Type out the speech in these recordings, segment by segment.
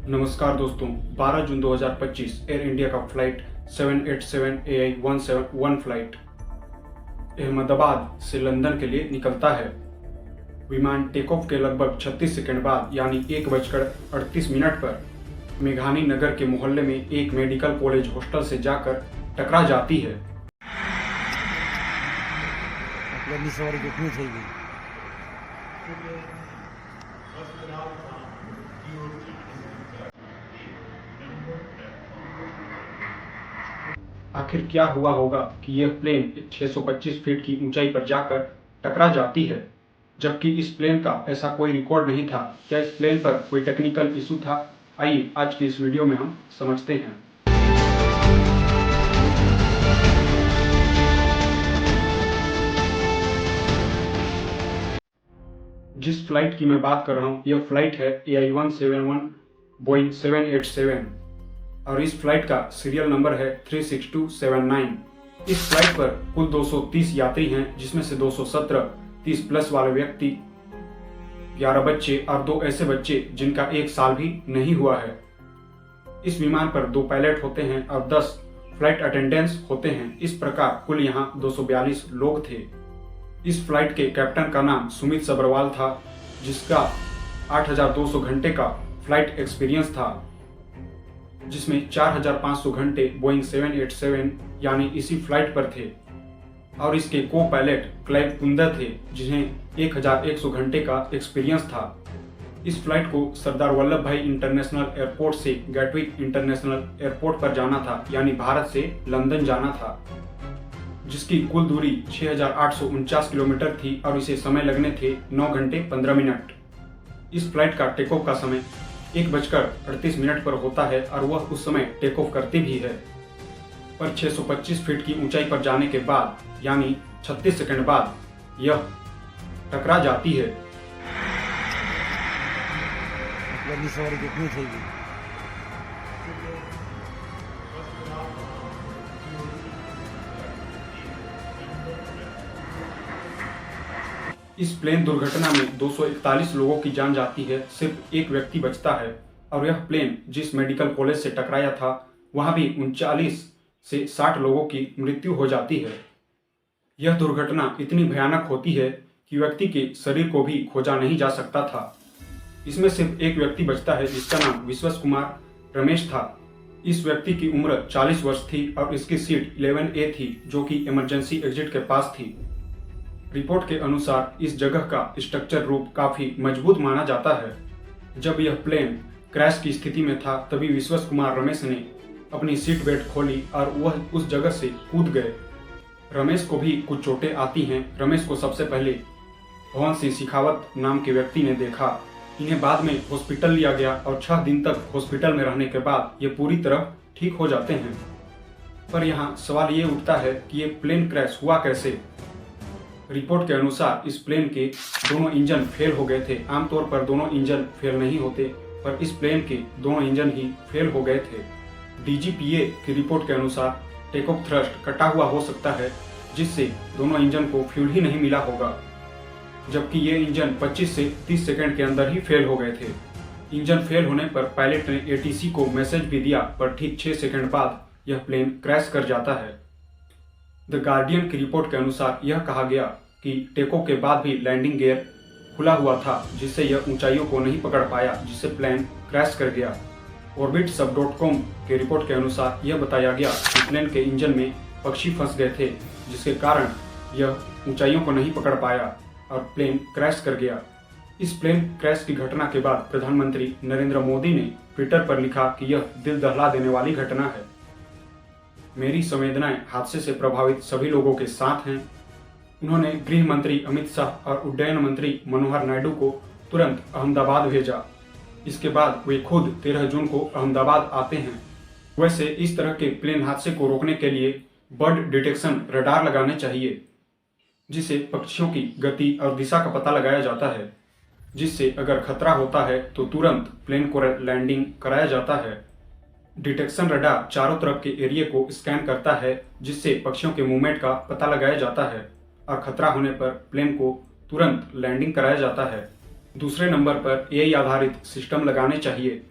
नमस्कार दोस्तों, 12 जून 2025 air India का फ्लाइट 787 AI-171 फ्लाइट अहमदाबाद से लंदन के लिए निकलता है। विमान टेक ऑफ के लगभग 36 सेकंड बाद यानी 1:38 पर मेघानी नगर के मोहल्ले में एक मेडिकल कॉलेज हॉस्टल से जाकर टकरा जाती है। सवारी कितनी चाहिए? आखिर क्या हुआ होगा कि यह प्लेन 625 फीट की ऊंचाई पर जाकर टकरा जाती है, जबकि इस प्लेन का ऐसा कोई रिकॉर्ड नहीं था। क्या इस प्लेन पर कोई टेक्निकल इशू था? आइए आज की इस वीडियो में हम समझते हैं। जिस फ्लाइट की मैं बात कर रहा हूँ, यह फ्लाइट है AI-171 बोइंग 787 और इस फ्लाइट का सीरियल नंबर है 36279। इस फ्लाइट पर कुल 230 यात्री हैं, जिसमें से 217 30 प्लस वाले व्यक्ति, 11 बच्चे और 2 ऐसे बच्चे जिनका 1 साल भी नहीं हुआ है। इस विमान पर 2 पायलट होते हैं और 10 फ्लाइट अटेंडेंट्स होते हैं। इस प्रकार कुल यहाँ 242 लोग थे। इस फ्लाइट के कैप्टन का नाम सुमित सब्रवाल था, जिसका 8200 घंटे का फ्लाइट एक्सपीरियंस था, जिसमें 4500 घंटे बोइंग 787 यानी इसी फ्लाइट पर थे और इसके को पायलट क्लाइव कुंदर थे, जिन्हें 1100 घंटे का एक्सपीरियंस था। इस फ्लाइट को सरदार वल्लभ भाई इंटरनेशनल एयरपोर्ट से गैटविक इंटरनेशनल एयरपोर्ट पर जाना था, यानी भारत से लंदन जाना था, जिसकी कुल दूरी 6849 किलोमीटर थी और इसे समय लगने थे 9 घंटे 15 मिनट। इस फ्लाइट का टेक ऑफ का समय 1:38 पर होता है और वह उस समय टेक ऑफ करती भी है, पर 625 फीट की ऊंचाई पर जाने के बाद यानी 36 सेकंड बाद यह टकरा जाती है। सवारी कितनी चाहिए? इस प्लेन दुर्घटना में 241 लोगों की जान जाती है, सिर्फ एक व्यक्ति बचता है और यह प्लेन जिस मेडिकल कॉलेज से टकराया था वहां भी 39 से 60 लोगों की मृत्यु हो जाती है। यह दुर्घटना इतनी भयानक होती है कि व्यक्ति के शरीर को भी खोजा नहीं जा सकता था। इसमें सिर्फ एक व्यक्ति बचता है, जिसका नाम विश्वास कुमार रमेश था। इस व्यक्ति की उम्र 40 वर्ष थी और इसकी सीट 11A थी, जो कि इमरजेंसी एग्जिट के पास थी। रिपोर्ट के अनुसार इस जगह का स्ट्रक्चर रूप काफी मजबूत माना जाता है। जब यह प्लेन क्रैश की स्थिति में था, तभी विश्वास कुमार रमेश ने अपनी सीट बेल्ट खोली और वह उस जगह से कूद गए। रमेश को भी कुछ चोटें आती हैं। रमेश को सबसे पहले भवन सिंह शेखावत नाम के व्यक्ति ने देखा। इन्हें बाद में हॉस्पिटल लिया गया और 6 दिन तक हॉस्पिटल में रहने के बाद ये पूरी तरह ठीक हो जाते हैं। पर यहाँ सवाल ये उठता है कि ये प्लेन क्रैश हुआ कैसे। रिपोर्ट के अनुसार इस प्लेन के दोनों इंजन फेल हो गए थे। आमतौर पर दोनों इंजन फेल नहीं होते, पर इस प्लेन के दोनों इंजन ही फेल हो गए थे। DGPA की रिपोर्ट के अनुसार टेक ऑफ थ्रस्ट कटा हुआ हो सकता है, जिससे दोनों इंजन को फ्यूल ही नहीं मिला होगा, जबकि ये इंजन 25 से 30 सेकंड के अंदर ही फेल हो गए थे। इंजन फेल होने पर पायलट ने ATC को मैसेज भी दिया, पर ठीक 6 सेकंड बाद यह प्लेन क्रैश कर जाता है। द गार्डियन की रिपोर्ट के अनुसार यह कहा गया कि टेक ऑफ के बाद भी लैंडिंग गियर खुला हुआ था, जिससे यह ऊंचाइयों को नहीं पकड़ पाया, जिससे प्लेन क्रैश कर गया। orbitsub.com के रिपोर्ट के अनुसार यह बताया गया कि प्लेन के इंजन में पक्षी फंस गए थे, जिसके कारण यह ऊंचाइयों को नहीं पकड़ पाया और प्लेन क्रैश कर गया। इस प्लेन क्रैश की घटना के बाद प्रधानमंत्री नरेंद्र मोदी ने ट्विटर पर लिखा कि यह दिल दहला देने वाली घटना है। मेरी संवेदनाएं हादसे से प्रभावित सभी लोगों के साथ हैं। उन्होंने गृह मंत्री अमित शाह और उड्डयन मंत्री मनोहर नायडू को तुरंत अहमदाबाद भेजा। इसके बाद वे खुद 13 जून को अहमदाबाद आते हैं। वैसे इस तरह के प्लेन हादसे को रोकने के लिए बर्ड डिटेक्शन रडार लगाने चाहिए, जिससे पक्षियों की गति और दिशा का पता लगाया जाता है, जिससे अगर खतरा होता है तो तुरंत प्लेन को लैंडिंग कराया जाता है। डिटेक्शन रडार चारों तरफ के एरिया को स्कैन करता है, जिससे पक्षियों के मूवमेंट का पता लगाया जाता है और खतरा होने पर प्लेन को तुरंत लैंडिंग कराया जाता है। दूसरे नंबर पर AI आधारित सिस्टम लगाने चाहिए,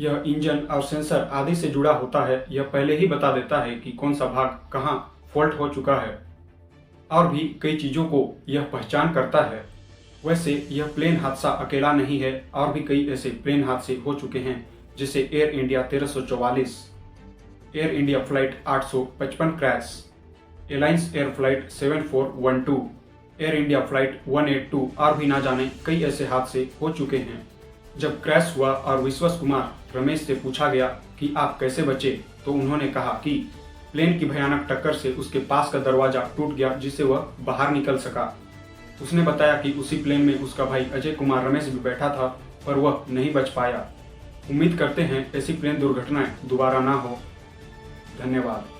यह इंजन और सेंसर आदि से जुड़ा होता है। यह पहले ही बता देता है कि कौन सा भाग कहाँ फॉल्ट हो चुका है और भी कई चीज़ों को यह पहचान करता है। वैसे यह प्लेन हादसा अकेला नहीं है, और भी कई ऐसे प्लेन हादसे हो चुके हैं, जैसे Air India 1344, Air India flight 855 crash, Alliance Air flight 7412, Air India flight 182 और भी ना जाने कई ऐसे हादसे हो चुके हैं। जब क्रैश हुआ और विश्वास कुमार रमेश से पूछा गया कि आप कैसे बचे, तो उन्होंने कहा कि प्लेन की भयानक टक्कर से उसके पास का दरवाजा टूट गया, जिससे वह बाहर निकल सका। उसने बताया कि उसी प्लेन में उसका भाई अजय कुमार रमेश भी बैठा था, पर वह नहीं बच पाया। उम्मीद करते हैं ऐसी प्लेन दुर्घटनाएं दोबारा ना हो। धन्यवाद।